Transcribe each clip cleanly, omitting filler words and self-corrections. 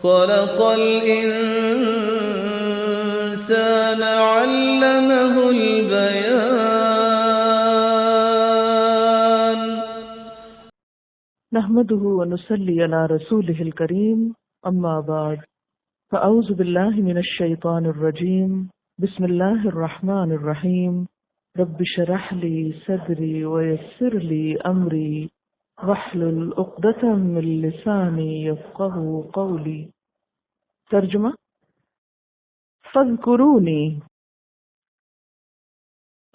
خلق الإنسان علمه البيان. نحمده ونصلي على رسوله الكريم اما بعد فاعوذ بالله من الشيطان الرجيم بسم الله الرحمن الرحيم رب اشرح لي صدري ويسر لي امري واحلل عقدة من لساني يفقهوا قولي. ترجمہ: فاذکرونی،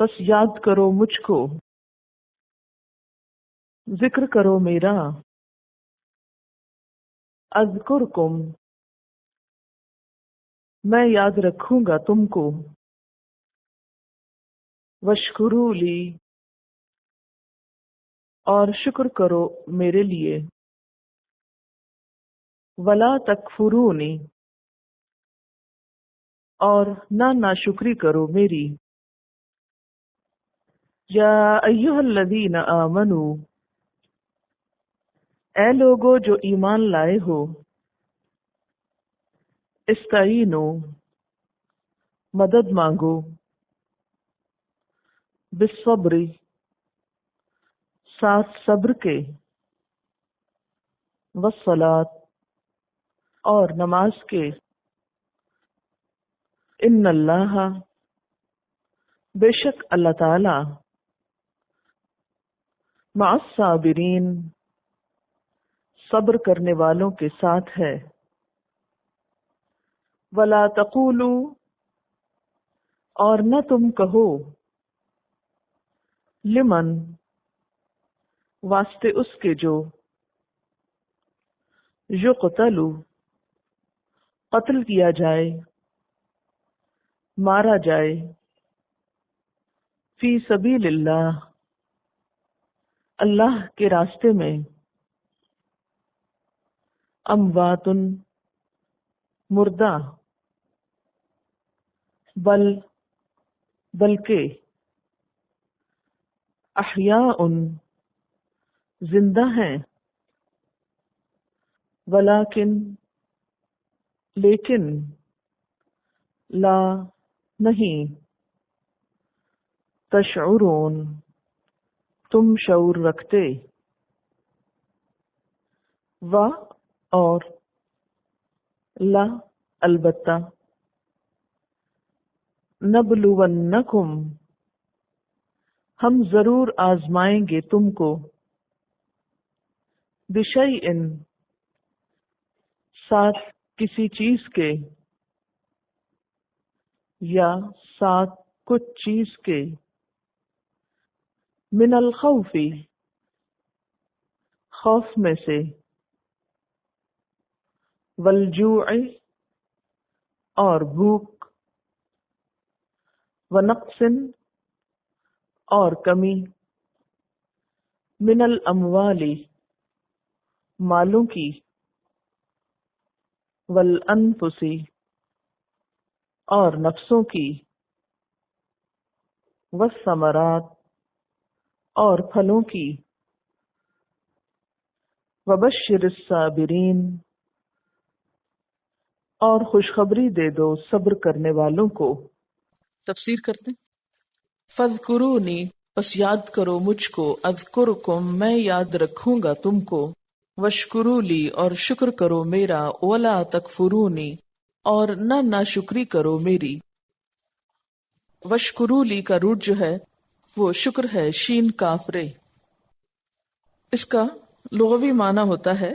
پس یاد کرو مجھ کو، ذکر کرو میرا، اذکرکم، میں یاد رکھوں گا تم کو، واشکروا لی، اور شکر کرو میرے لیے، ولا تکفرونی، اور نہ ناشکری کرو میری. یا ایھا الذین آمنوا، اے لوگو جو ایمان لائے ہو، استعینوا، مدد مانگو، بالصبر، ساتھ صبر کے، والصلاۃ، اور نماز کے، ان اللہ، بے شک اللہ تعالی، مع الصابرین، صبر کرنے والوں کے ساتھ ہے. ولا تقولوا، اور نہ تم کہو، لمن، واسطے اس کے جو، یقتل، قتل کیا جائے، مارا جائے، فی سبیل اللہ، اللہ کے راستے میں، اموات، مردہ، بلکہ، احیاء، زندہ ہیں، ولیکن، لیکن، لا، نہیں، تشعرون، تم شعور رکھتے. و، اور، لا، البتہ، نبلونکم، ہم ضرور آزمائیں گے تم کو، بشیء، ساتھ کسی چیز کے، یا ساتھ کچھ چیز کے، من الخوف، خوف میں سے، والجوع، اور بھوک، ونقص، اور کمی، من الاموال، مالوں کی، والانفس، اور نفسوں کی، والثمرات، اور پھلوں کی، وبشر الصابرین، اور خوشخبری دے دو صبر کرنے والوں کو. تفسیر کرتے ہیں. فاذکرونی، پس یاد کرو مجھ کو، اذکرکم، میں یاد رکھوں گا تم کو، واشکروا لی، اور شکر کرو میرا، ولا تکفرونی، اور نہ ناشکری کرو میری. واشکروا لی کا روٹ جو ہے وہ شکر ہے، شین کاف رے. اس کا لغوی معنی ہوتا ہے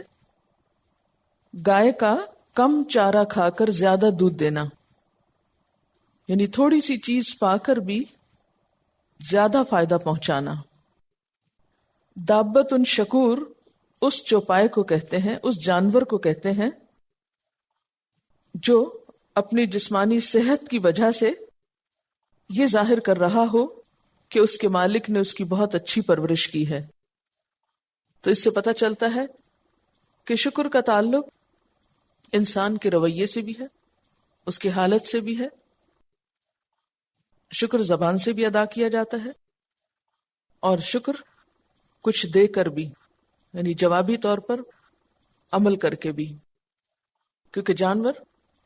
گائے کا کم چارہ کھا کر زیادہ دودھ دینا، یعنی تھوڑی سی چیز پا کر بھی زیادہ فائدہ پہنچانا. دابت شکور اس چوپائے کو کہتے ہیں، اس جانور کو کہتے ہیں جو اپنی جسمانی صحت کی وجہ سے یہ ظاہر کر رہا ہو کہ اس کے مالک نے اس کی بہت اچھی پرورش کی ہے. تو اس سے پتہ چلتا ہے کہ شکر کا تعلق انسان کے رویے سے بھی ہے، اس کی حالت سے بھی ہے. شکر زبان سے بھی ادا کیا جاتا ہے، اور شکر کچھ دے کر بھی، یعنی جوابی طور پر عمل کر کے بھی. کیونکہ جانور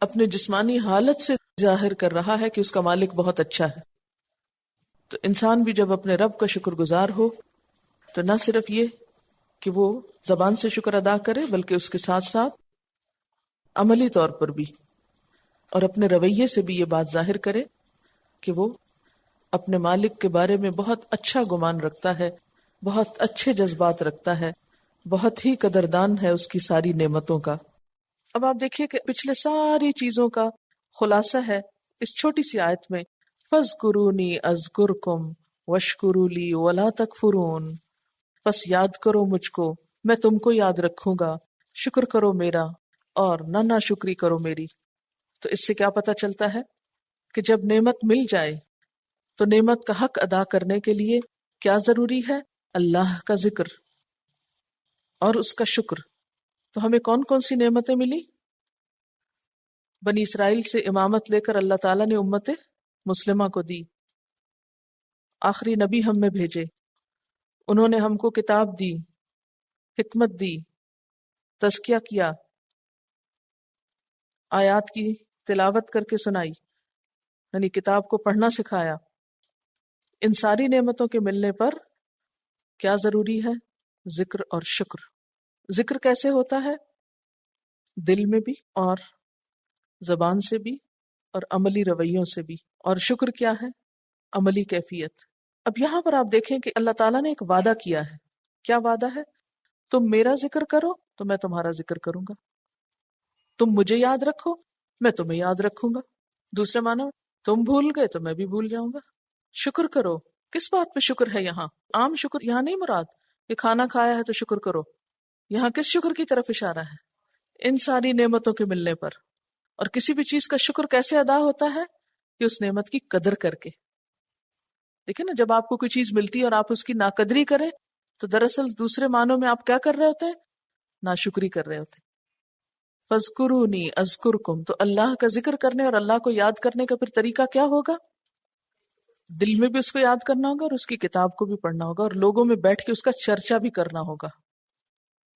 اپنے جسمانی حالت سے ظاہر کر رہا ہے کہ اس کا مالک بہت اچھا ہے. تو انسان بھی جب اپنے رب کا شکر گزار ہو تو نہ صرف یہ کہ وہ زبان سے شکر ادا کرے بلکہ اس کے ساتھ ساتھ عملی طور پر بھی اور اپنے رویے سے بھی یہ بات ظاہر کرے کہ وہ اپنے مالک کے بارے میں بہت اچھا گمان رکھتا ہے، بہت اچھے جذبات رکھتا ہے، بہت ہی قدردان ہے اس کی ساری نعمتوں کا. اب آپ دیکھیے کہ پچھلے ساری چیزوں کا خلاصہ ہے اس چھوٹی سی آیت میں، فَاذْكُرُونِي أَذْكُرْكُمْ وَاشْكُرُوا لِي وَلَا تَكْفُرُونَ. بس یاد کرو مجھ کو، میں تم کو یاد رکھوں گا، شکر کرو میرا اور نہ ناشکری کرو میری. تو اس سے کیا پتہ چلتا ہے کہ جب نعمت مل جائے تو نعمت کا حق ادا کرنے کے لیے کیا ضروری ہے؟ اللہ کا ذکر اور اس کا شکر. تو ہمیں کون کون سی نعمتیں ملی؟ بنی اسرائیل سے امامت لے کر اللہ تعالیٰ نے امت مسلمہ کو دی، آخری نبی ہم میں بھیجے، انہوں نے ہم کو کتاب دی، حکمت دی، تزکیہ کیا، آیات کی تلاوت کر کے سنائی، یعنی کتاب کو پڑھنا سکھایا. ان ساری نعمتوں کے ملنے پر کیا ضروری ہے؟ ذکر اور شکر. ذکر کیسے ہوتا ہے؟ دل میں بھی اور زبان سے بھی اور عملی رویوں سے بھی. اور شکر کیا ہے؟ عملی کیفیت. اب یہاں پر آپ دیکھیں کہ اللہ تعالیٰ نے ایک وعدہ کیا ہے. کیا وعدہ ہے؟ تم میرا ذکر کرو تو میں تمہارا ذکر کروں گا، تم مجھے یاد رکھو میں تمہیں یاد رکھوں گا. دوسرے معنی تم بھول گئے تو میں بھی بھول جاؤں گا. شکر کرو. کس بات پہ شکر ہے؟ یہاں عام شکر یہاں نہیں مراد کہ کھانا کھایا ہے تو شکر کرو. یہاں کس شکر کی طرف اشارہ ہے؟ ان ساری نعمتوں کے ملنے پر. اور کسی بھی چیز کا شکر کیسے ادا ہوتا ہے؟ کہ اس نعمت کی قدر کر کے. دیکھیں نا، جب آپ کو کوئی چیز ملتی ہے اور آپ اس کی ناقدری کریں تو دراصل دوسرے معنوں میں آپ کیا کر رہے ہوتے ہیں؟ ناشکری کر رہے ہوتے ہیں. فَاذْكُرُونِي أَذْكُرْكُمْ. تو اللہ کا ذکر کرنے اور اللہ کو یاد کرنے کا پھر طریقہ کیا ہوگا؟ دل میں بھی اس کو یاد کرنا ہوگا اور اس کی کتاب کو بھی پڑھنا ہوگا اور لوگوں میں بیٹھ کے اس کا چرچا بھی کرنا ہوگا.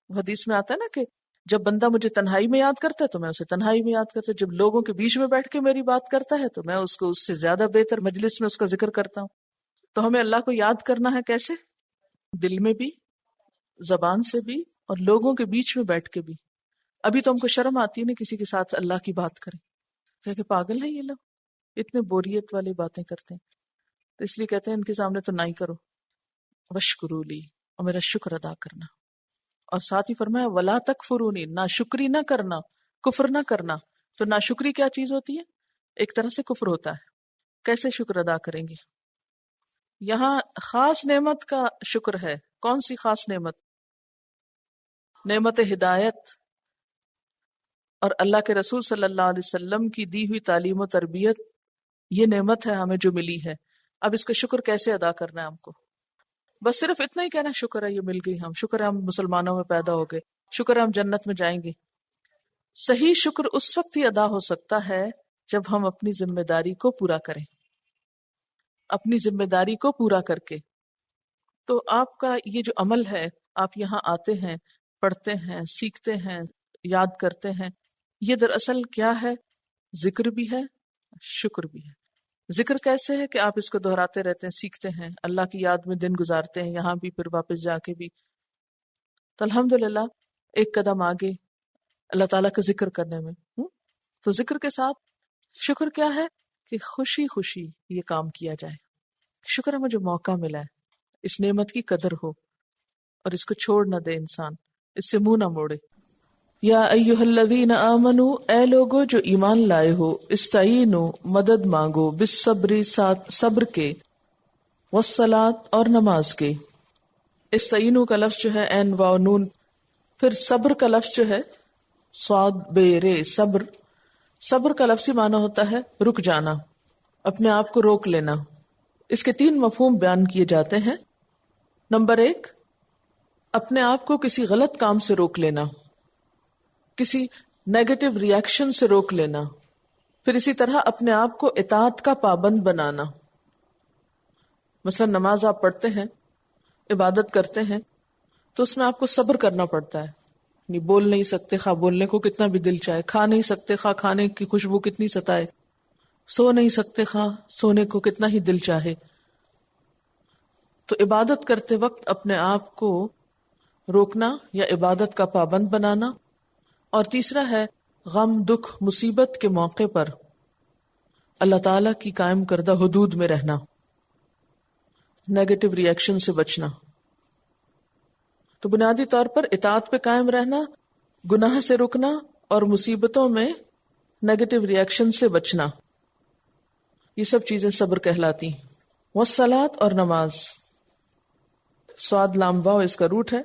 حدیث میں آتا ہے نا کہ جب بندہ مجھے تنہائی میں یاد کرتا ہے تو میں اسے تنہائی میں یاد کرتا ہوں، جب لوگوں کے بیچ میں بیٹھ کے میری بات کرتا ہے تو میں اس کو اس سے زیادہ بہتر مجلس میں اس کا ذکر کرتا ہوں. تو ہمیں اللہ کو یاد کرنا ہے کیسے؟ دل میں بھی، زبان سے بھی اور لوگوں کے بیچ میں بیٹھ کے بھی. ابھی تو ہم کو شرم آتی ہے نا کسی کے ساتھ اللہ کی بات کریں، کہ پاگل ہیں یہ لوگ، اتنے بوریت والی باتیں کرتے ہیں. تو اس لیے کہتے ہیں ان کے سامنے تو نہ ہی کرو. وشکروا لی، اور میرا شکر ادا کرنا. اور ساتھ ہی فرمایا ولا تکفرونی، ناشکری نہ کرنا، کفر نہ کرنا. تو ناشکری کیا چیز ہوتی ہے؟ ایک طرح سے کفر ہوتا ہے. کیسے شکر ادا کریں گے؟ یہاں خاص نعمت کا شکر ہے. کون سی خاص نعمت؟ نعمت ہدایت اور اللہ کے رسول صلی اللہ علیہ وسلم کی دی ہوئی تعلیم و تربیت. یہ نعمت ہے ہمیں جو ملی ہے. اب اس کا شکر کیسے ادا کرنا ہے ہم کو؟ بس صرف اتنا ہی کہنا شکر ہے یہ مل گئی، ہم شکر ہے ہم مسلمانوں میں پیدا ہو گئے، شکر ہے ہم جنت میں جائیں گے. صحیح شکر اس وقت ہی ادا ہو سکتا ہے جب ہم اپنی ذمہ داری کو پورا کریں. اپنی ذمہ داری کو پورا کر کے. تو آپ کا یہ جو عمل ہے، آپ یہاں آتے ہیں، پڑھتے ہیں، سیکھتے ہیں، یاد کرتے ہیں، یہ دراصل کیا ہے؟ ذکر بھی ہے، شکر بھی ہے. ذکر کیسے ہے کہ آپ اس کو دہراتے رہتے ہیں، سیکھتے ہیں، اللہ کی یاد میں دن گزارتے ہیں، یہاں بھی پھر واپس جا کے بھی. تو الحمدللہ ایک قدم آگے اللہ تعالیٰ کا ذکر کرنے میں. تو ذکر کے ساتھ شکر کیا ہے؟ کہ خوشی خوشی یہ کام کیا جائے. شکر ہے مجھے موقع ملا ہے، اس نعمت کی قدر ہو اور اس کو چھوڑ نہ دے انسان، اس سے منہ نہ موڑے. یا ایھا الذین آمنو، اے لوگو جو ایمان لائے ہو، استعینوا، مدد مانگو، بالصبر، ساتھ صبر کے، والصلاۃ، اور نماز کے. استعینوا کا لفظ جو ہے عین واو نون، پھر صبر کا لفظ جو ہے صاد بے رے، صبر. صبر کا لفظی معنی ہوتا ہے رک جانا، اپنے آپ کو روک لینا. اس کے 3 مفہوم بیان کیے جاتے ہیں. نمبر 1، اپنے آپ کو کسی غلط کام سے روک لینا، کسی نیگیٹو ری ایکشن سے روک لینا. پھر اسی طرح اپنے آپ کو اطاعت کا پابند بنانا. مثلا نماز آپ پڑھتے ہیں، عبادت کرتے ہیں، تو اس میں آپ کو صبر کرنا پڑتا ہے. نہیں بول نہیں سکتے خواہ بولنے کو کتنا بھی دل چاہے، کھا نہیں سکتے خواہ کھانے کی خوشبو کتنی ستائے، سو نہیں سکتے خواہ سونے کو کتنا ہی دل چاہے. تو عبادت کرتے وقت اپنے آپ کو روکنا یا عبادت کا پابند بنانا. اور تیسرا ہے غم، دکھ، مصیبت کے موقع پر اللہ تعالیٰ کی قائم کردہ حدود میں رہنا، نیگیٹو ری ایکشن سے بچنا. تو بنیادی طور پر اطاعت پہ قائم رہنا، گناہ سے رکنا اور مصیبتوں میں نیگیٹو ری ایکشن سے بچنا، یہ سب چیزیں صبر کہلاتی ہیں. والصلاۃ اور نماز، صاد لام واو اس کا روٹ ہے.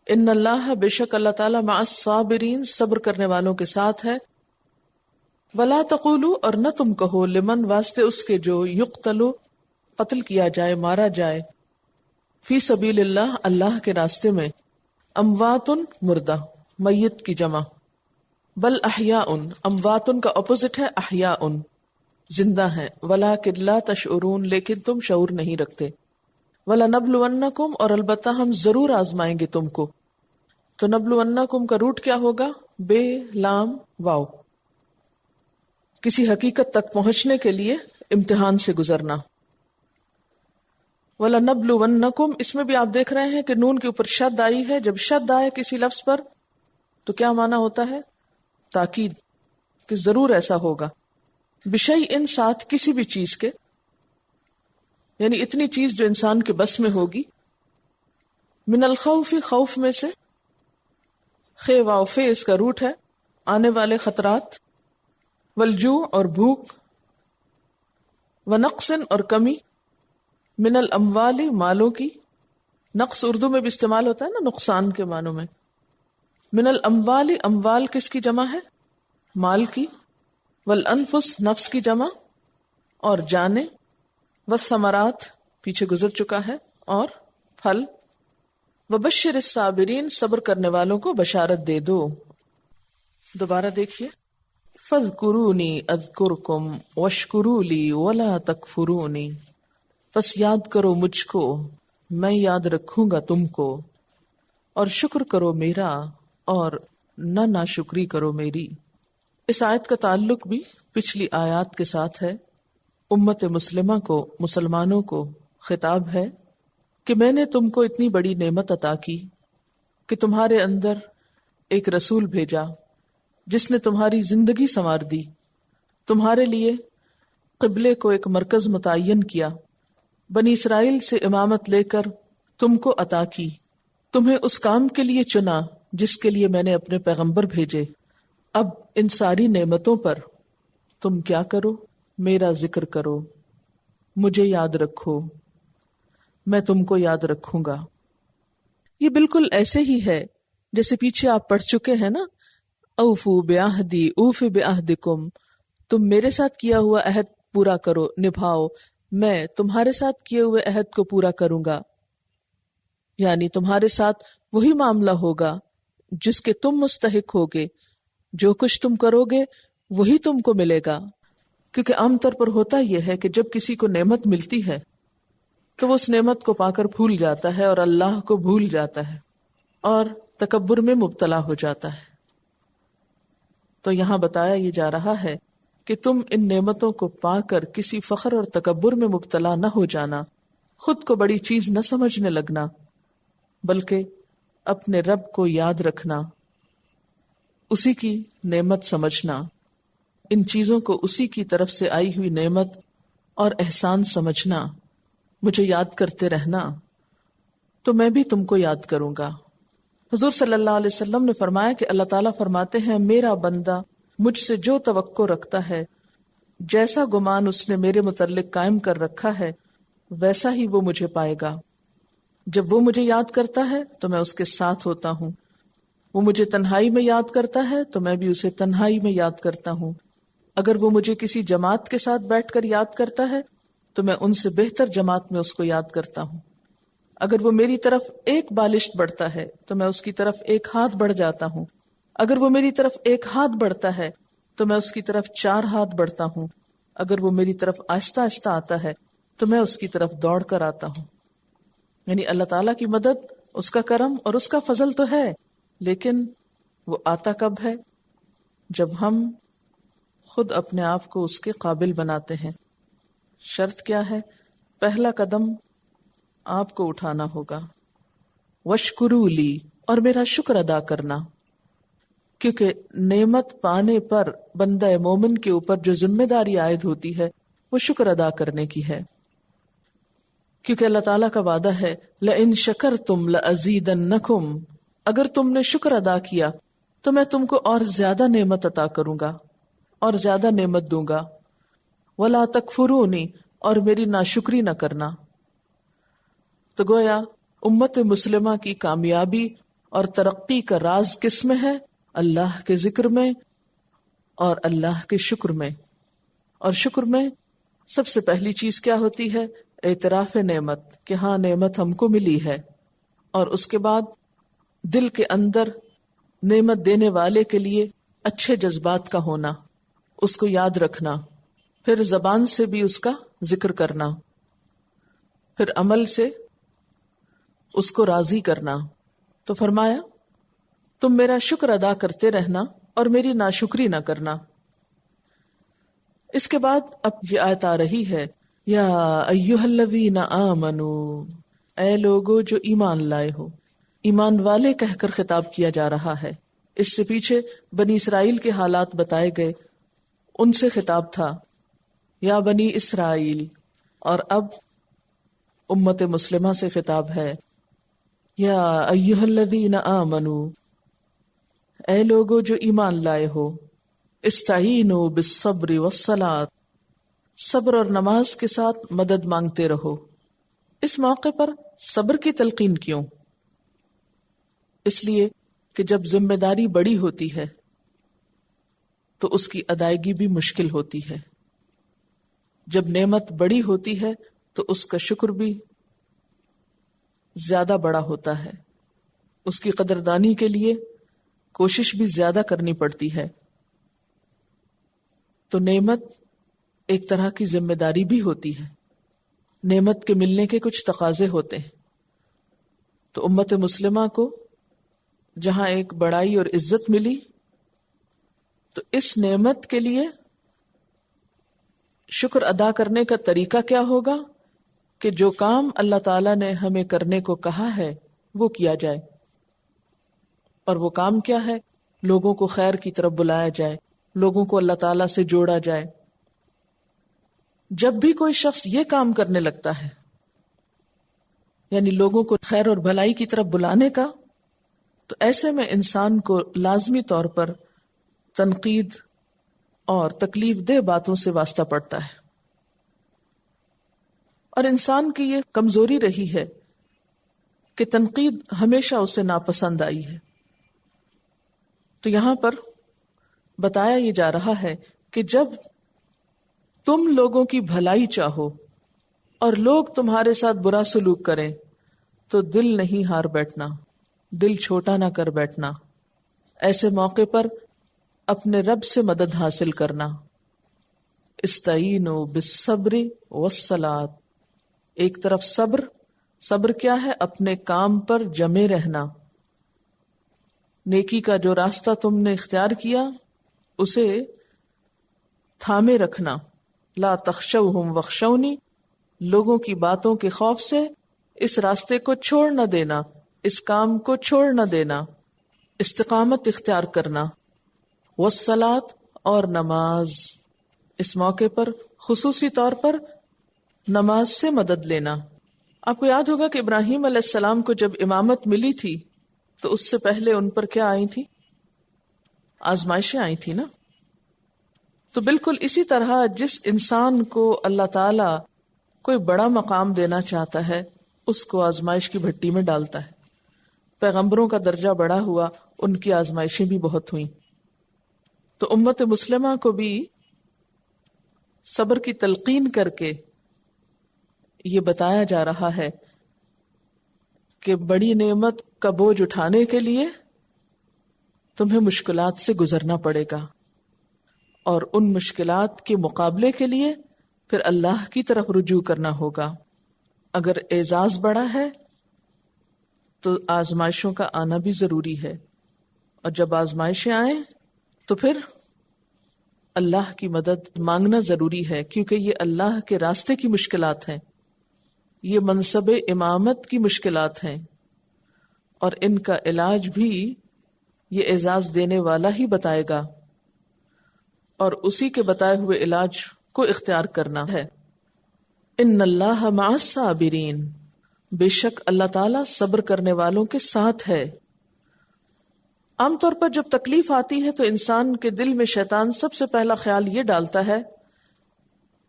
ان اللہ، بے شک اللہ تعالیٰ، مع الصابرین، صبر کرنے والوں کے ساتھ ہے. ولا تقولوا، اور نہ تم کہو، لمن، واسطے اس کے جو یقتلو، قتل کیا جائے، مارا جائے، فی سبیل اللہ، اللہ کے راستے میں، اموات، مردہ، میت کی جمع، بل احیاء، اموات کا اپوزٹ ہے احیاء، زندہ ہیں، ولکن لا تشعرون، لیکن تم شعور نہیں رکھتے. وَلَنَبْلُوَنَّكُمْ، اور البتہ ہم ضرور آزمائیں گے تم کو. تو نبلونکم کا روٹ کیا ہوگا؟ بے لام واو، کسی حقیقت تک پہنچنے کے لیے امتحان سے گزرنا. وَلَنَبْلُوَنَّكُمْ، اس میں بھی آپ دیکھ رہے ہیں کہ نون کے اوپر شد آئی ہے. جب شد آئے کسی لفظ پر تو کیا معنی ہوتا ہے؟ تاکید، کہ ضرور ایسا ہوگا. بشیء، ساتھ کسی بھی چیز کے، یعنی اتنی چیز جو انسان کے بس میں ہوگی. من الخوف، خوف میں سے، خے واو فے اس کا روٹ ہے، آنے والے خطرات. والجوع، اور بھوک. ونقص، اور کمی. من الاموال، مالوں کی. نقص اردو میں بھی استعمال ہوتا ہے نا نقصان کے معنوں میں. من الاموال، اموال کس کی جمع ہے؟ مال کی. والانفس، نفس کی جمع، اور جانیں. والثمرات، پیچھے گزر چکا ہے، اور پھل. وبشر الصابرین، صبر کرنے والوں کو بشارت دے دو. دوبارہ دیکھیے، فاذکرونی اذکرکم واشکروا لی ولا تکفرونی، پس یاد کرو مجھ کو، میں یاد رکھوں گا تم کو، اور شکر کرو میرا، اور نہ ناشکری کرو میری. اس آیت کا تعلق بھی پچھلی آیات کے ساتھ ہے. امت مسلمہ کو، مسلمانوں کو خطاب ہے کہ میں نے تم کو اتنی بڑی نعمت عطا کی کہ تمہارے اندر ایک رسول بھیجا جس نے تمہاری زندگی سنوار دی، تمہارے لیے قبلے کو ایک مرکز متعین کیا، بنی اسرائیل سے امامت لے کر تم کو عطا کی، تمہیں اس کام کے لیے چنا جس کے لیے میں نے اپنے پیغمبر بھیجے. اب ان ساری نعمتوں پر تم کیا کرو؟ میرا ذکر کرو، مجھے یاد رکھو، میں تم کو یاد رکھوں گا. یہ بالکل ایسے ہی ہے جیسے پیچھے آپ پڑھ چکے ہیں نا، اوفو بعہدی اوف بعہدکم، تم میرے ساتھ کیا ہوا عہد پورا کرو، نبھاؤ، میں تمہارے ساتھ کیے ہوئے عہد کو پورا کروں گا. یعنی تمہارے ساتھ وہی معاملہ ہوگا جس کے تم مستحق ہوگے، جو کچھ تم کرو گے وہی تم کو ملے گا. کیونکہ عام طور پر ہوتا یہ ہے کہ جب کسی کو نعمت ملتی ہے تو وہ اس نعمت کو پا کر پھول جاتا ہے اور اللہ کو بھول جاتا ہے اور تکبر میں مبتلا ہو جاتا ہے. تو یہاں بتایا یہ جا رہا ہے کہ تم ان نعمتوں کو پا کر کسی فخر اور تکبر میں مبتلا نہ ہو جانا، خود کو بڑی چیز نہ سمجھنے لگنا، بلکہ اپنے رب کو یاد رکھنا، اسی کی نعمت سمجھنا، ان چیزوں کو اسی کی طرف سے آئی ہوئی نعمت اور احسان سمجھنا، مجھے یاد کرتے رہنا تو میں بھی تم کو یاد کروں گا. حضور صلی اللہ علیہ وسلم نے فرمایا کہ اللہ تعالیٰ فرماتے ہیں میرا بندہ مجھ سے جو توقع رکھتا ہے، جیسا گمان اس نے میرے متعلق قائم کر رکھا ہے، ویسا ہی وہ مجھے پائے گا. جب وہ مجھے یاد کرتا ہے تو میں اس کے ساتھ ہوتا ہوں، وہ مجھے تنہائی میں یاد کرتا ہے تو میں بھی اسے تنہائی میں یاد کرتا ہوں. اگر وہ مجھے کسی جماعت کے ساتھ بیٹھ کر یاد کرتا ہے تو میں ان سے بہتر جماعت میں اس کو یاد کرتا ہوں. اگر وہ میری طرف ایک بالشت بڑھتا ہے تو میں اس کی طرف ایک ہاتھ بڑھ جاتا ہوں. اگر وہ میری طرف ایک ہاتھ بڑھتا ہے تو میں اس کی طرف 4 ہاتھ بڑھتا ہوں. اگر وہ میری طرف آہستہ آہستہ آتا ہے تو میں اس کی طرف دوڑ کر آتا ہوں. یعنی اللہ تعالیٰ کی مدد، اس کا کرم اور اس کا فضل تو ہے، لیکن وہ آتا کب ہے؟ جب ہم خود اپنے آپ کو اس کے قابل بناتے ہیں۔ شرط کیا ہے؟ پہلا قدم آپ کو اٹھانا ہوگا، وشکرو لی، اور میرا شکر ادا کرنا، کیونکہ نعمت پانے پر بندہ مومن کے اوپر جو ذمہ داری عائد ہوتی ہے وہ شکر ادا کرنے کی ہے، کیونکہ اللہ تعالیٰ کا وعدہ ہے لَإِن شَكَرْتُمْ لَأَزِيدَنَّكُمْ، اگر تم نے شکر ادا کیا تو میں تم کو اور زیادہ نعمت عطا کروں گا اور زیادہ نعمت دوں گا، وَلَا تَكْفُرُونِ، اور میری ناشکری نہ کرنا۔ تو گویا امت مسلمہ کی کامیابی اور ترقی کا راز کس میں ہے؟ اللہ کے ذکر میں اور اللہ کے شکر میں۔ اور شکر میں سب سے پہلی چیز کیا ہوتی ہے؟ اعتراف نعمت، کہ ہاں نعمت ہم کو ملی ہے، اور اس کے بعد دل کے اندر نعمت دینے والے کے لیے اچھے جذبات کا ہونا، اس کو یاد رکھنا، پھر زبان سے بھی اس کا ذکر کرنا، پھر عمل سے اس کو راضی کرنا۔ تو فرمایا تم میرا شکر ادا کرتے رہنا اور میری ناشکری نہ کرنا۔ اس کے بعد اب یہ آیت آ رہی ہے، یا ایھا الذین آمنوا، اے لوگو جو ایمان لائے ہو، ایمان والے کہہ کر خطاب کیا جا رہا ہے۔ اس سے پیچھے بنی اسرائیل کے حالات بتائے گئے، ان سے خطاب تھا یا بنی اسرائیل، اور اب امت مسلمہ سے خطاب ہے، یا ایھا الذین آمنوا، اے لوگو جو ایمان لائے ہو، استعینوا بالصبر والصلاۃ، صبر اور نماز کے ساتھ مدد مانگتے رہو۔ اس موقع پر صبر کی تلقین کیوں؟ اس لیے کہ جب ذمہ داری بڑی ہوتی ہے تو اس کی ادائیگی بھی مشکل ہوتی ہے، جب نعمت بڑی ہوتی ہے تو اس کا شکر بھی زیادہ بڑا ہوتا ہے، اس کی قدردانی کے لیے کوشش بھی زیادہ کرنی پڑتی ہے۔ تو نعمت ایک طرح کی ذمہ داری بھی ہوتی ہے، نعمت کے ملنے کے کچھ تقاضے ہوتے ہیں۔ تو امت مسلمہ کو جہاں ایک بڑائی اور عزت ملی، تو اس نعمت کے لیے شکر ادا کرنے کا طریقہ کیا ہوگا؟ کہ جو کام اللہ تعالیٰ نے ہمیں کرنے کو کہا ہے وہ کیا جائے۔ اور وہ کام کیا ہے؟ لوگوں کو خیر کی طرف بلایا جائے، لوگوں کو اللہ تعالیٰ سے جوڑا جائے۔ جب بھی کوئی شخص یہ کام کرنے لگتا ہے، یعنی لوگوں کو خیر اور بھلائی کی طرف بلانے کا، تو ایسے میں انسان کو لازمی طور پر تنقید اور تکلیف دہ باتوں سے واسطہ پڑتا ہے، اور انسان کی یہ کمزوری رہی ہے کہ تنقید ہمیشہ اسے ناپسند آئی ہے۔ تو یہاں پر بتایا یہ جا رہا ہے کہ جب تم لوگوں کی بھلائی چاہو اور لوگ تمہارے ساتھ برا سلوک کریں تو دل نہیں ہار بیٹھنا، دل چھوٹا نہ کر بیٹھنا، ایسے موقع پر اپنے رب سے مدد حاصل کرنا۔ استعینوا بالصبر والصلاۃ، ایک طرف صبر، صبر کیا ہے؟ اپنے کام پر جمے رہنا، نیکی کا جو راستہ تم نے اختیار کیا اسے تھامے رکھنا، لا تخشوہم واخشونی، لوگوں کی باتوں کے خوف سے اس راستے کو چھوڑ نہ دینا، اس کام کو چھوڑ نہ دینا، استقامت اختیار کرنا۔ والصلاۃ، اور نماز، اس موقع پر خصوصی طور پر نماز سے مدد لینا۔ آپ کو یاد ہوگا کہ ابراہیم علیہ السلام کو جب امامت ملی تھی تو اس سے پہلے ان پر کیا آئی تھی؟ آزمائشیں آئی تھی نا۔ تو بالکل اسی طرح جس انسان کو اللہ تعالی کوئی بڑا مقام دینا چاہتا ہے اس کو آزمائش کی بھٹی میں ڈالتا ہے۔ پیغمبروں کا درجہ بڑا ہوا، ان کی آزمائشیں بھی بہت ہوئیں۔ تو امت مسلمہ کو بھی صبر کی تلقین کر کے یہ بتایا جا رہا ہے کہ بڑی نعمت کا بوجھ اٹھانے کے لیے تمہیں مشکلات سے گزرنا پڑے گا، اور ان مشکلات کے مقابلے کے لیے پھر اللہ کی طرف رجوع کرنا ہوگا۔ اگر اعزاز بڑا ہے تو آزمائشوں کا آنا بھی ضروری ہے، اور جب آزمائشیں آئیں تو پھر اللہ کی مدد مانگنا ضروری ہے، کیونکہ یہ اللہ کے راستے کی مشکلات ہیں، یہ منصب امامت کی مشکلات ہیں، اور ان کا علاج بھی یہ اعزاز دینے والا ہی بتائے گا، اور اسی کے بتائے ہوئے علاج کو اختیار کرنا ہے۔ ان اللہ مع الصابرین، بے شک اللہ تعالیٰ صبر کرنے والوں کے ساتھ ہے۔ عام طور پر جب تکلیف آتی ہے تو انسان کے دل میں شیطان سب سے پہلا خیال یہ ڈالتا ہے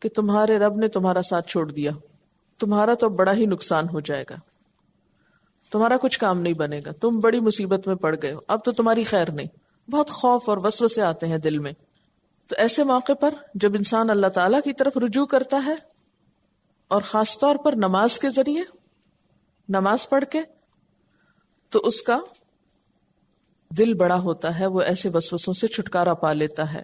کہ تمہارے رب نے تمہارا ساتھ چھوڑ دیا، تمہارا تو بڑا ہی نقصان ہو جائے گا، تمہارا کچھ کام نہیں بنے گا، تم بڑی مصیبت میں پڑ گئے ہو، اب تو تمہاری خیر نہیں۔ بہت خوف اور وسوسے آتے ہیں دل میں۔ تو ایسے موقع پر جب انسان اللہ تعالیٰ کی طرف رجوع کرتا ہے، اور خاص طور پر نماز کے ذریعے، نماز پڑھ کے، تو اس کا دل بڑا ہوتا ہے، وہ ایسے وسوسوں سے چھٹکارا پا لیتا ہے۔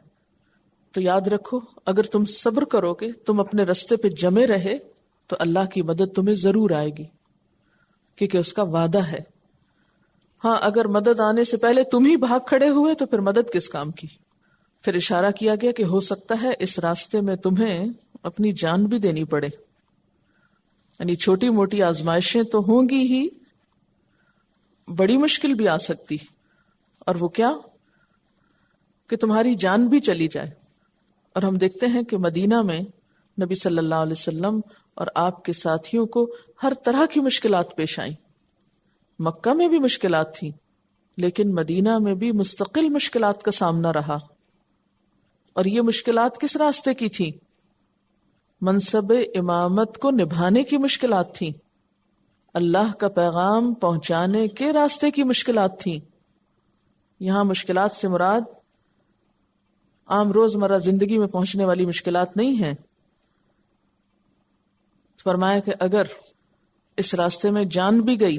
تو یاد رکھو، اگر تم صبر کرو گے، تم اپنے رستے پہ جمے رہے، تو اللہ کی مدد تمہیں ضرور آئے گی، کیونکہ اس کا وعدہ ہے۔ ہاں، اگر مدد آنے سے پہلے تم ہی بھاگ کھڑے ہوئے تو پھر مدد کس کام کی؟ پھر اشارہ کیا گیا کہ ہو سکتا ہے اس راستے میں تمہیں اپنی جان بھی دینی پڑے، یعنی چھوٹی موٹی آزمائشیں تو ہوں گی ہی، بڑی مشکل بھی آ سکتی، اور وہ کیا کہ تمہاری جان بھی چلی جائے۔ اور ہم دیکھتے ہیں کہ مدینہ میں نبی صلی اللہ علیہ وسلم اور آپ کے ساتھیوں کو ہر طرح کی مشکلات پیش آئیں۔ مکہ میں بھی مشکلات تھیں، لیکن مدینہ میں بھی مستقل مشکلات کا سامنا رہا۔ اور یہ مشکلات کس راستے کی تھیں؟ منصب امامت کو نبھانے کی مشکلات تھیں، اللہ کا پیغام پہنچانے کے راستے کی مشکلات تھیں۔ یہاں مشکلات سے مراد عام روزمرہ زندگی میں پہنچنے والی مشکلات نہیں ہیں۔ فرمایا کہ اگر اس راستے میں جان بھی گئی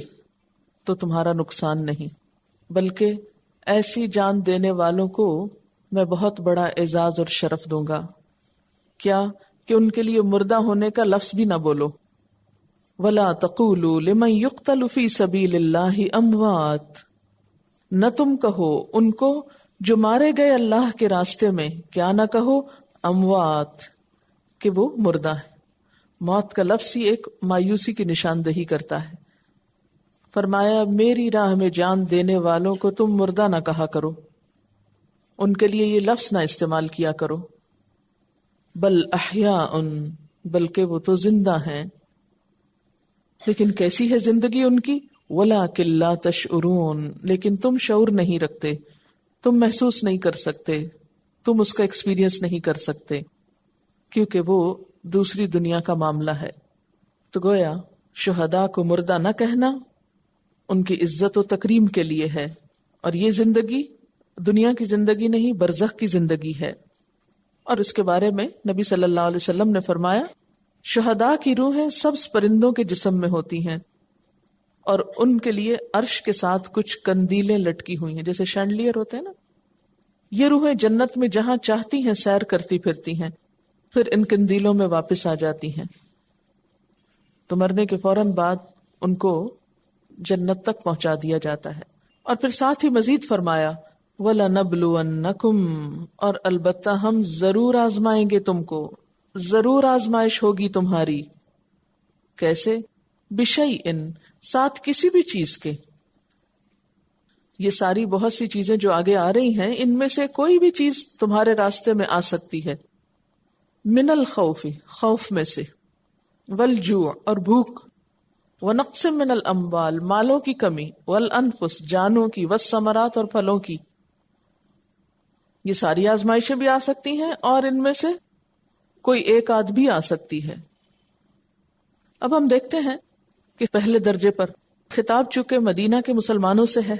تو تمہارا نقصان نہیں، بلکہ ایسی جان دینے والوں کو میں بہت بڑا اعزاز اور شرف دوں گا۔ کیا کہ ان کے لیے مردہ ہونے کا لفظ بھی نہ بولو۔ وَلَا تَقُولُوا لِمَنْ يُقْتَلُ فِي سَبِيلِ اللَّهِ أَمْوَاتٌ، نہ تم کہو ان کو جو مارے گئے اللہ کے راستے میں، کیا نہ کہو اموات، کہ وہ مردہ ہے۔ موت کا لفظ ہی ایک مایوسی کی نشاندہی کرتا ہے۔ فرمایا میری راہ میں جان دینے والوں کو تم مردہ نہ کہا کرو، ان کے لیے یہ لفظ نہ استعمال کیا کرو۔ بل احیاء، بلکہ وہ تو زندہ ہیں۔ لیکن کیسی ہے زندگی ان کی؟ وَلَٰكِن لَا تَشْعُرُونَ، لیکن تم شعور نہیں رکھتے، تم محسوس نہیں کر سکتے، تم اس کا ایکسپیرینس نہیں کر سکتے، کیونکہ وہ دوسری دنیا کا معاملہ ہے۔ تو گویا شہداء کو مردہ نہ کہنا ان کی عزت و تکریم کے لیے ہے، اور یہ زندگی دنیا کی زندگی نہیں، برزخ کی زندگی ہے۔ اور اس کے بارے میں نبی صلی اللہ علیہ وسلم نے فرمایا شہداء کی روحیں سبز پرندوں کے جسم میں ہوتی ہیں، اور ان کے لیے عرش کے ساتھ کچھ کندیلیں لٹکی ہوئی ہیں، جیسے شینڈلیئر ہوتے ہیں نا۔ یہ روحیں جنت میں جہاں چاہتی ہیں سیر کرتی پھرتی ہیں، پھر ان کندیلوں میں واپس آ جاتی ہیں۔ تو مرنے کے فوراً بعد ان کو جنت تک پہنچا دیا جاتا ہے۔ اور پھر ساتھ ہی مزید فرمایا وَلَنَبْلُوَنَّكُمْ، اور البتہ ہم ضرور آزمائیں گے تم کو، ضرور آزمائش ہوگی تمہاری۔ کیسے؟ بِشَيْءٍ، ساتھ کسی بھی چیز کے۔ یہ ساری بہت سی چیزیں جو آگے آ رہی ہیں، ان میں سے کوئی بھی چیز تمہارے راستے میں آ سکتی ہے۔ من الخوف، خوف میں سے، والجوع، اور بھوک، ونقص من الاموال، مالوں کی کمی، والانفس، جانوں کی، والثمرات، اور پھلوں کی۔ یہ ساری آزمائشیں بھی آ سکتی ہیں، اور ان میں سے کوئی ایک آدھ بھی آ سکتی ہے۔ اب ہم دیکھتے ہیں کہ پہلے درجے پر خطاب چونکہ مدینہ کے مسلمانوں سے ہے،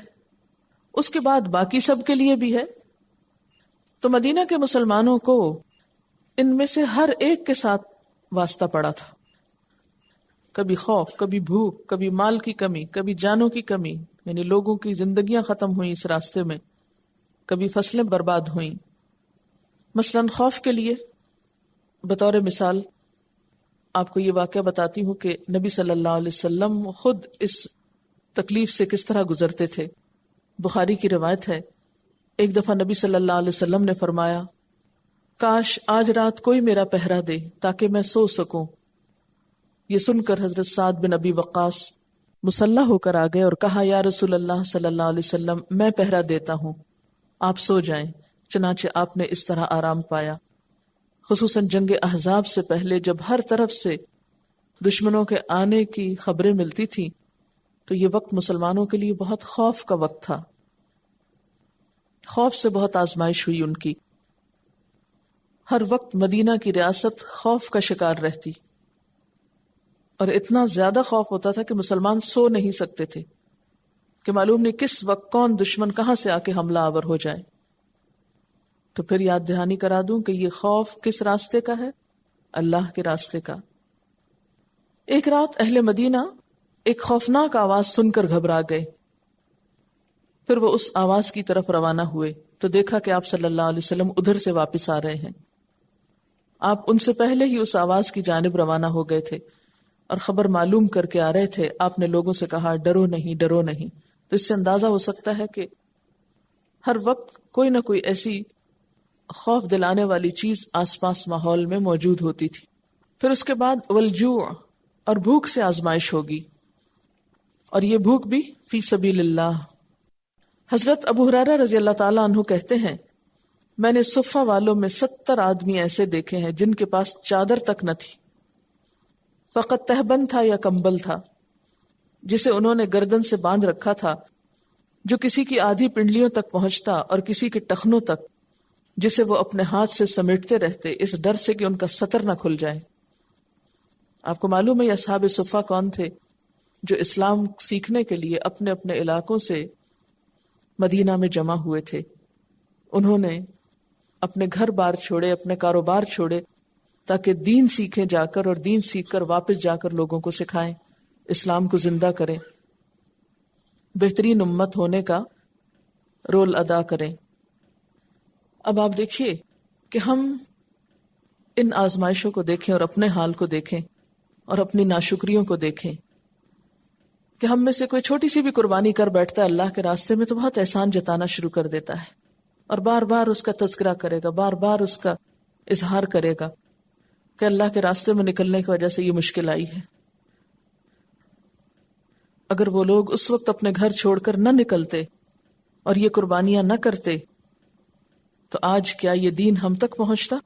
اس کے بعد باقی سب کے لیے بھی ہے۔ تو مدینہ کے مسلمانوں کو ان میں سے ہر ایک کے ساتھ واسطہ پڑا تھا، کبھی خوف، کبھی بھوک، کبھی مال کی کمی، کبھی جانوں کی کمی، یعنی لوگوں کی زندگیاں ختم ہوئیں اس راستے میں، کبھی فصلیں برباد ہوئیں۔ مثلاً خوف کے لیے بطور مثال آپ کو یہ واقعہ بتاتی ہوں کہ نبی صلی اللہ علیہ وسلم خود اس تکلیف سے کس طرح گزرتے تھے۔ بخاری کی روایت ہے ایک دفعہ نبی صلی اللہ علیہ وسلم نے فرمایا کاش آج رات کوئی میرا پہرا دے تاکہ میں سو سکوں۔ یہ سن کر حضرت سعد بن ابی وقاص مسلح ہو کر آ گئے اور کہا یا رسول اللہ صلی اللہ علیہ وسلم میں پہرا دیتا ہوں، آپ سو جائیں۔ چنانچہ آپ نے اس طرح آرام پایا۔ خصوصاً جنگ احزاب سے پہلے جب ہر طرف سے دشمنوں کے آنے کی خبریں ملتی تھیں تو یہ وقت مسلمانوں کے لیے بہت خوف کا وقت تھا، خوف سے بہت آزمائش ہوئی ان کی۔ ہر وقت مدینہ کی ریاست خوف کا شکار رہتی اور اتنا زیادہ خوف ہوتا تھا کہ مسلمان سو نہیں سکتے تھے کہ معلوم نہیں کس وقت کون دشمن کہاں سے آ کے حملہ آور ہو جائے۔ تو پھر یاد دہانی کرا دوں کہ یہ خوف کس راستے کا ہے؟ اللہ کے راستے کا۔ ایک رات اہل مدینہ ایک خوفناک آواز سن کر گھبرا گئے، پھر وہ اس آواز کی طرف روانہ ہوئے تو دیکھا کہ آپ صلی اللہ علیہ وسلم ادھر سے واپس آ رہے ہیں۔ آپ ان سے پہلے ہی اس آواز کی جانب روانہ ہو گئے تھے اور خبر معلوم کر کے آ رہے تھے۔ آپ نے لوگوں سے کہا ڈرو نہیں، ڈرو نہیں۔ تو اس سے اندازہ ہو سکتا ہے کہ ہر وقت کوئی نہ کوئی ایسی خوف دلانے والی چیز آس پاس ماحول میں موجود ہوتی تھی۔ پھر اس کے بعد والجوع، اور بھوک سے آزمائش ہوگی، اور یہ بھوک بھی فی سبیل اللہ۔ حضرت ابو ہریرہ رضی اللہ تعالیٰ عنہ کہتے ہیں میں نے صفہ والوں میں 70 آدمی ایسے دیکھے ہیں جن کے پاس چادر تک نہ تھی، فقط تہبند تھا یا کمبل تھا جسے انہوں نے گردن سے باندھ رکھا تھا، جو کسی کی آدھی پنڈلیوں تک پہنچتا اور کسی کے ٹخنوں تک، جسے وہ اپنے ہاتھ سے سمیٹتے رہتے اس ڈر سے کہ ان کا سطر نہ کھل جائے۔ آپ کو معلوم ہے یہ اصحاب صفہ کون تھے؟ جو اسلام سیکھنے کے لیے اپنے اپنے علاقوں سے مدینہ میں جمع ہوئے تھے۔ انہوں نے اپنے گھر بار چھوڑے، اپنے کاروبار چھوڑے تاکہ دین سیکھیں جا کر، اور دین سیکھ کر واپس جا کر لوگوں کو سکھائیں، اسلام کو زندہ کریں، بہترین امت ہونے کا رول ادا کریں۔ اب آپ دیکھیے کہ ہم ان آزمائشوں کو دیکھیں اور اپنے حال کو دیکھیں اور اپنی ناشکریوں کو دیکھیں کہ ہم میں سے کوئی چھوٹی سی بھی قربانی کر بیٹھتا ہے اللہ کے راستے میں تو بہت احسان جتانا شروع کر دیتا ہے، اور بار بار اس کا تذکرہ کرے گا، بار بار اس کا اظہار کرے گا کہ اللہ کے راستے میں نکلنے کی وجہ سے یہ مشکل آئی ہے۔ اگر وہ لوگ اس وقت اپنے گھر چھوڑ کر نہ نکلتے اور یہ قربانیاں نہ کرتے تو آج کیا یہ دین ہم تک پہنچتا؟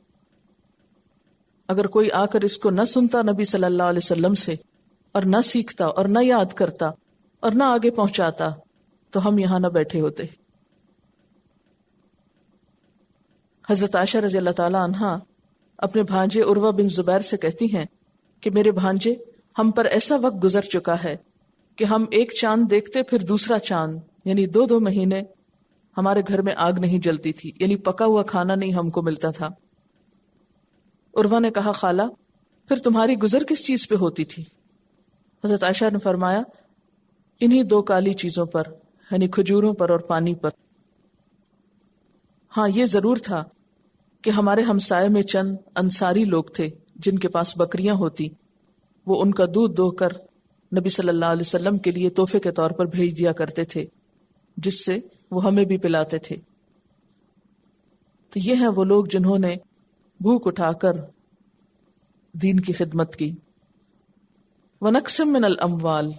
اگر کوئی آ کر اس کو نہ سنتا نبی صلی اللہ علیہ وسلم سے، اور نہ سیکھتا اور نہ یاد کرتا اور نہ آگے پہنچاتا تو ہم یہاں نہ بیٹھے ہوتے۔ حضرت عائشہ رضی اللہ تعالی عنہا اپنے بھانجے عروہ بن زبیر سے کہتی ہیں کہ میرے بھانجے، ہم پر ایسا وقت گزر چکا ہے کہ ہم ایک چاند دیکھتے پھر دوسرا چاند، یعنی 2 مہینے ہمارے گھر میں آگ نہیں جلتی تھی، یعنی پکا ہوا کھانا نہیں ہم کو ملتا تھا۔ عروہ نے کہا خالہ پھر تمہاری گزر کس چیز پہ ہوتی تھی؟ حضرت عائشہ نے فرمایا انہی 2 کالی چیزوں پر، یعنی کھجوروں پر اور پانی پر۔ ہاں یہ ضرور تھا کہ ہمارے ہمسائے میں چند انصاری لوگ تھے جن کے پاس بکریاں ہوتی، وہ ان کا دودھ دوہ کر نبی صلی اللہ علیہ وسلم کے لیے تحفے کے طور پر بھیج دیا کرتے تھے، جس سے وہ ہمیں بھی پلاتے تھے۔ تو یہ ہیں وہ لوگ جنہوں نے بھوک اٹھا کر دین کی خدمت کی۔ وَنَقْسٍ مِّنَ الْأَمْوَالِ،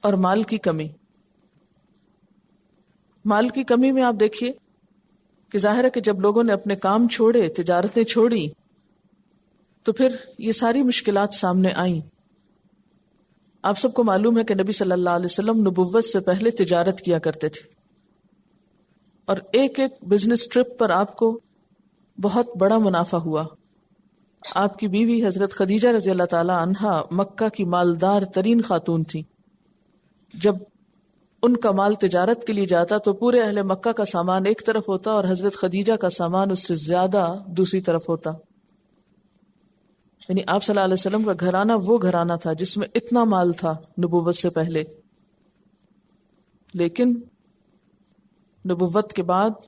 اور مال کی کمی۔ مال کی کمی میں آپ دیکھیے کہ ظاہر ہے کہ جب لوگوں نے اپنے کام چھوڑے، تجارتیں چھوڑی، تو پھر یہ ساری مشکلات سامنے آئیں۔ آپ سب کو معلوم ہے کہ نبی صلی اللہ علیہ وسلم نبوت سے پہلے تجارت کیا کرتے تھے، اور ایک ایک بزنس ٹرپ پر آپ کو بہت بڑا منافع ہوا۔ آپ کی بیوی حضرت خدیجہ رضی اللہ تعالی عنہا مکہ کی مالدار ترین خاتون تھی۔ جب ان کا مال تجارت کے لیے جاتا تو پورے اہل مکہ کا سامان ایک طرف ہوتا اور حضرت خدیجہ کا سامان اس سے زیادہ دوسری طرف ہوتا۔ یعنی آپ صلی اللہ علیہ وسلم کا گھرانہ وہ گھرانہ تھا جس میں اتنا مال تھا نبوت سے پہلے، لیکن نبوت کے بعد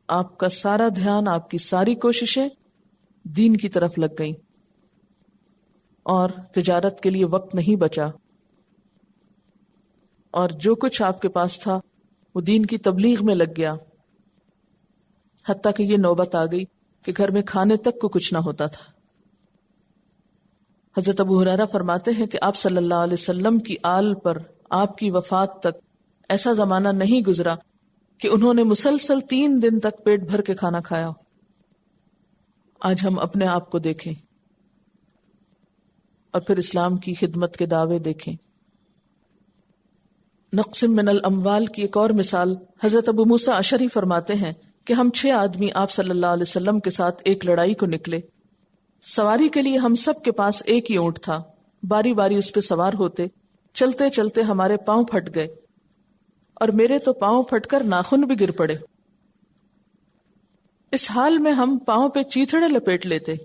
آپ کا سارا دھیان، آپ کی ساری کوششیں دین کی طرف لگ گئیں اور تجارت کے لیے وقت نہیں بچا، اور جو کچھ آپ کے پاس تھا وہ دین کی تبلیغ میں لگ گیا، حتیٰ کہ یہ نوبت آ گئی کہ گھر میں کھانے تک کو کچھ نہ ہوتا تھا۔ حضرت ابو ہریرہ فرماتے ہیں کہ آپ صلی اللہ علیہ وسلم کی آل پر آپ کی وفات تک ایسا زمانہ نہیں گزرا کہ انہوں نے مسلسل 3 دن تک پیٹ بھر کے کھانا کھایا ہو۔ آج ہم اپنے آپ کو دیکھیں اور پھر اسلام کی خدمت کے دعوے دیکھیں۔ نقص من الاموال کی ایک اور مثال حضرت ابو موسیٰ اشعری فرماتے ہیں کہ ہم 6 آدمی آپ صلی اللہ علیہ وسلم کے ساتھ ایک لڑائی کو نکلے۔ سواری کے لیے ہم سب کے پاس ایک ہی اونٹ تھا، باری باری اس پہ سوار ہوتے، چلتے چلتے ہمارے پاؤں پھٹ گئے اور میرے تو پاؤں پھٹ کر ناخن بھی گر پڑے۔ اس حال میں ہم پاؤں پہ چیتھڑے لپیٹ لیتے،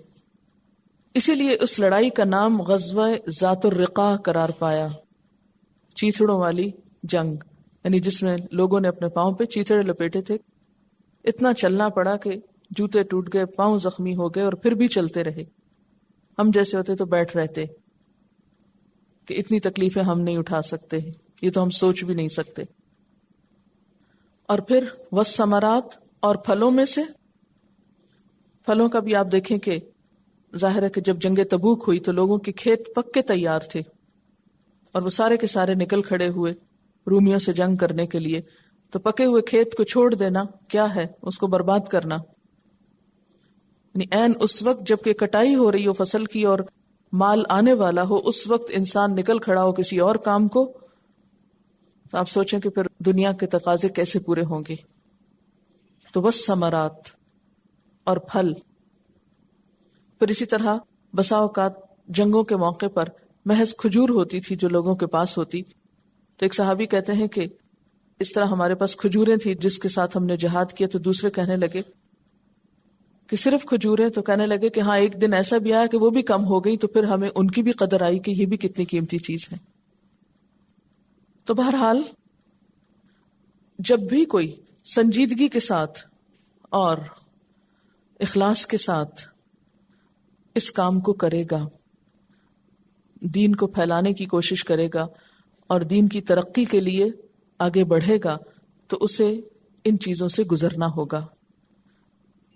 اسی لیے اس لڑائی کا نام غزوہ ذات الرقاع قرار پایا، چیتھڑوں والی جنگ، یعنی جس میں لوگوں نے اپنے پاؤں پہ چیتھڑے لپیٹے تھے۔ اتنا چلنا پڑا کہ جوتے ٹوٹ گئے، پاؤں زخمی ہو گئے، اور پھر بھی چلتے رہے۔ ہم جیسے ہوتے تو بیٹھ رہتے کہ اتنی تکلیفیں ہم نہیں اٹھا سکتے، یہ تو ہم سوچ بھی نہیں سکتے۔ اور پھر والثمرات، اور پھلوں میں سے، پھلوں کا بھی آپ دیکھیں کہ ظاہر ہے کہ جب جنگ تبوک ہوئی تو لوگوں کے کھیت پکے تیار تھے اور وہ سارے کے سارے نکل کھڑے ہوئے رومیوں سے جنگ کرنے کے لیے، تو پکے ہوئے کھیت کو چھوڑ دینا کیا ہے؟ اس کو برباد کرنا، یعنی عین اس وقت جب کہ کٹائی ہو رہی ہو فصل کی اور مال آنے والا ہو، اس وقت انسان نکل کھڑا ہو کسی اور کام کو، تو آپ سوچیں کہ پھر دنیا کے تقاضے کیسے پورے ہوں گے۔ تو بس ثمرات اور پھل۔ پھر اسی طرح بسا اوقات جنگوں کے موقع پر محض کھجور ہوتی تھی جو لوگوں کے پاس ہوتی، تو ایک صحابی کہتے ہیں کہ اس طرح ہمارے پاس کھجوریں تھی جس کے ساتھ ہم نے جہاد کیا، تو دوسرے کہنے لگے کہ صرف کھجوریں، تو کہنے لگے کہ ہاں ایک دن ایسا بھی آیا کہ وہ بھی کم ہو گئی، تو پھر ہمیں ان کی بھی قدر آئی کہ یہ بھی کتنی قیمتی چیز ہے۔ تو بہرحال جب بھی کوئی سنجیدگی کے ساتھ اور اخلاص کے ساتھ اس کام کو کرے گا، دین کو پھیلانے کی کوشش کرے گا اور دین کی ترقی کے لیے آگے بڑھے گا، تو اسے ان چیزوں سے گزرنا ہوگا۔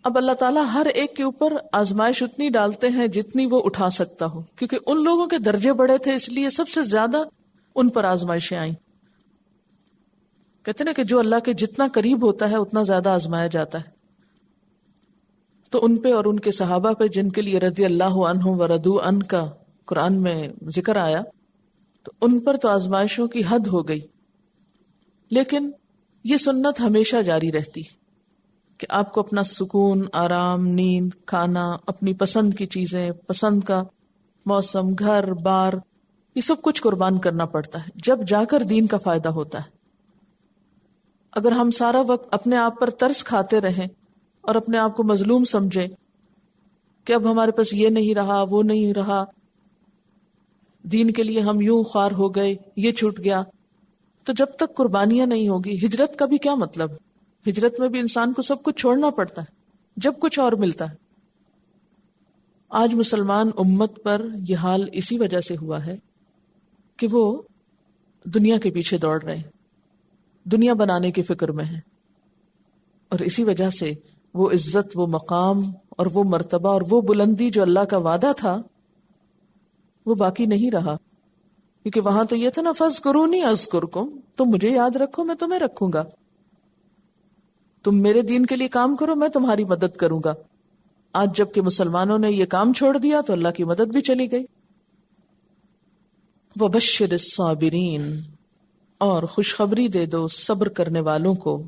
اب اللہ تعالیٰ ہر ایک کے اوپر آزمائش اتنی ڈالتے ہیں جتنی وہ اٹھا سکتا ہو، کیونکہ ان لوگوں کے درجے بڑے تھے، اس لیے سب سے زیادہ ان پر آزمائشیں آئیں۔ کہتے ہیں کہ جو اللہ کے جتنا قریب ہوتا ہے اتنا زیادہ آزمایا جاتا ہے۔ تو ان پہ اور ان کے صحابہ پہ، جن کے لیے رضی اللہ عنہم ورضوا عنہ کا قرآن میں ذکر آیا، تو ان پر تو آزمائشوں کی حد ہو گئی۔ لیکن یہ سنت ہمیشہ جاری رہتی کہ آپ کو اپنا سکون، آرام، نیند، کھانا، اپنی پسند کی چیزیں، پسند کا موسم، گھر بار، یہ سب کچھ قربان کرنا پڑتا ہے، جب جا کر دین کا فائدہ ہوتا ہے۔ اگر ہم سارا وقت اپنے آپ پر ترس کھاتے رہیں اور اپنے آپ کو مظلوم سمجھیں کہ اب ہمارے پاس یہ نہیں رہا، وہ نہیں رہا، دین کے لیے ہم یوں خوار ہو گئے، یہ چھوٹ گیا، تو جب تک قربانیاں نہیں ہوگی، ہجرت کا بھی کیا مطلب؟ ہجرت میں بھی انسان کو سب کچھ چھوڑنا پڑتا ہے جب کچھ اور ملتا ہے۔ آج مسلمان امت پر یہ حال اسی وجہ سے ہوا ہے کہ وہ دنیا کے پیچھے دوڑ رہے ہیں، دنیا بنانے کی فکر میں ہیں، اور اسی وجہ سے وہ عزت، وہ مقام اور وہ مرتبہ اور وہ بلندی جو اللہ کا وعدہ تھا وہ باقی نہیں رہا، کیونکہ وہاں تو یہ تھا نا فاذکرونی اذکرکم، تم مجھے یاد رکھو میں تمہیں رکھوں گا، تم میرے دین کے لیے کام کرو میں تمہاری مدد کروں گا۔ آج جب کہ مسلمانوں نے یہ کام چھوڑ دیا تو اللہ کی مدد بھی چلی گئی۔ وبشر الصابرین، اور خوشخبری دے دو صبر کرنے والوں کو،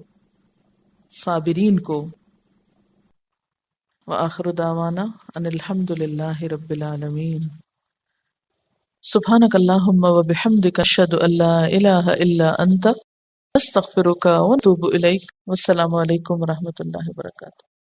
صابرین کو۔ وآخر دعوانا ان الحمد للہ رب العالمین۔ سبحانک اللہم وبحمدک اشہد ان لا الہ الا انت استغفرک واتوب الیک۔ والسلام علیکم ورحمۃ اللہ وبرکاتہ۔